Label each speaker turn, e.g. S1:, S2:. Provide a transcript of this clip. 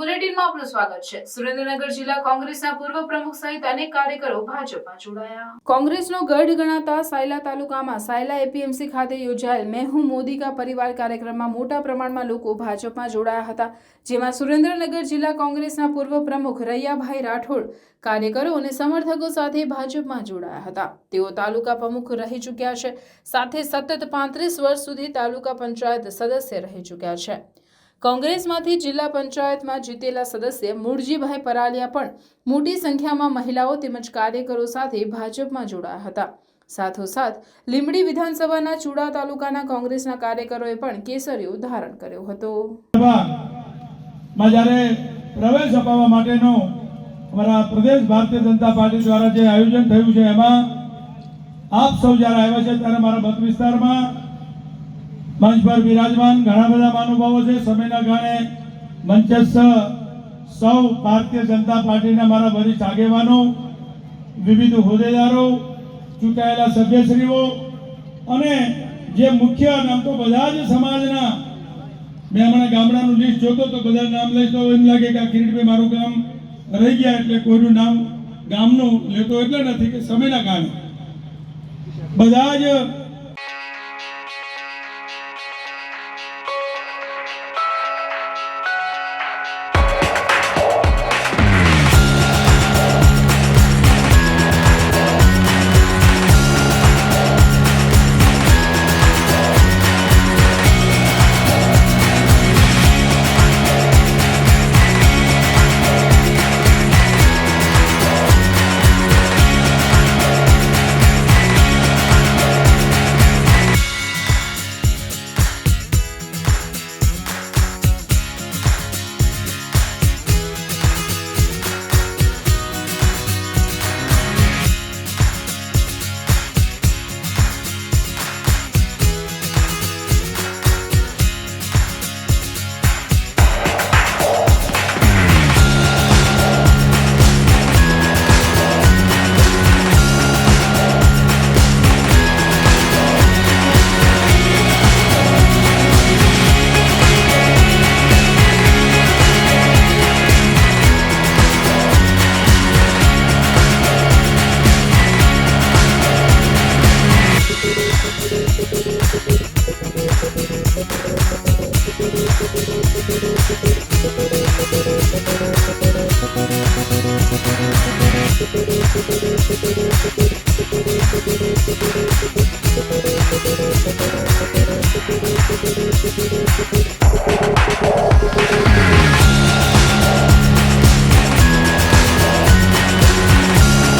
S1: બુલેટિનમાં આપનું સ્વાગત છે। સુરેન્દ્રનગર જિલ્લા કોંગ્રેસના પૂર્વ પ્રમુખ સહિત અનેક કાર્યકરો ભાજપમાં જોડાયા। કોંગ્રેસનો ગઢ ગણાતા સાયલા તાલુકામાં સાયલા એપીએમસી ખાતે યોજાયેલ मैं हूं मोदी का परिवार કાર્યક્રમમાં મોટા પ્રમાણમાં લોકો ભાજપમાં જોડાયા હતા, જેમાં સુરેન્દ્રનગર જિલ્લા કોંગ્રેસના પૂર્વ પ્રમુખ રૈયાભાઈ રાઠોડ કાર્યકરો અને સમર્થકો સાથે ભાજપમાં જોડાયા હતા। તેઓ તાલુકા પ્રમુખ રહી ચૂક્યા છે, સાથે સતત 35 વર્ષ સુધી તાલુકા પંચાયત સદસ્ય રહી ચૂક્યા છે। કોંગ્રેસમાંથી જિલ્લા પંચાયતમાં જીતેલા સદસ્ય મૂળજીભાઈ પરાલિયા પણ મોટી સંખ્યામાં મહિલાઓ તેમજ કાર્યકરો સાથે ભાજપમાં જોડાયા હતા। સાથોસાથ લીંબડી વિધાનસભાના ચુડા તાલુકાના કોંગ્રેસના કાર્યકરોએ પણ કેસરીઓ ધારણ કર્યો હતો।
S2: જ્યારે પ્રવેશ અપાવવા માટેનો અમારા પ્રદેશ ભારતીય જનતા પાર્ટી દ્વારા જે આયોજન થયું છે, એમાં આપ સૌ જ્યારે આવ્યા છે ત્યારે મારા મત વિસ્તારમાં મંચ પર બિરાજમાન ઘણા બધા મહાનુભાવો છે। સમયના કારણે મંચસ્થ સૌ ભારતીય જનતા પાર્ટીના મારા વરિષ્ઠ આગેવાનો, વિવિધ હોદ્દેદારો, ચૂંટાયેલા સભ્યશ્રીઓ અને જે મુખ્ય નામ તો બધા જ સમાજના, મેં હમણાં ગામડાનું લિસ્ટ જોતો તો બધા નામ લઈશ તો એમ લાગે કે આ કિરીટભાઈ મારું ગામ રહી ગયા, એટલે કોઈનું નામ ગામનું લેતો એટલે નથી કે સમયના કારણે બધા જ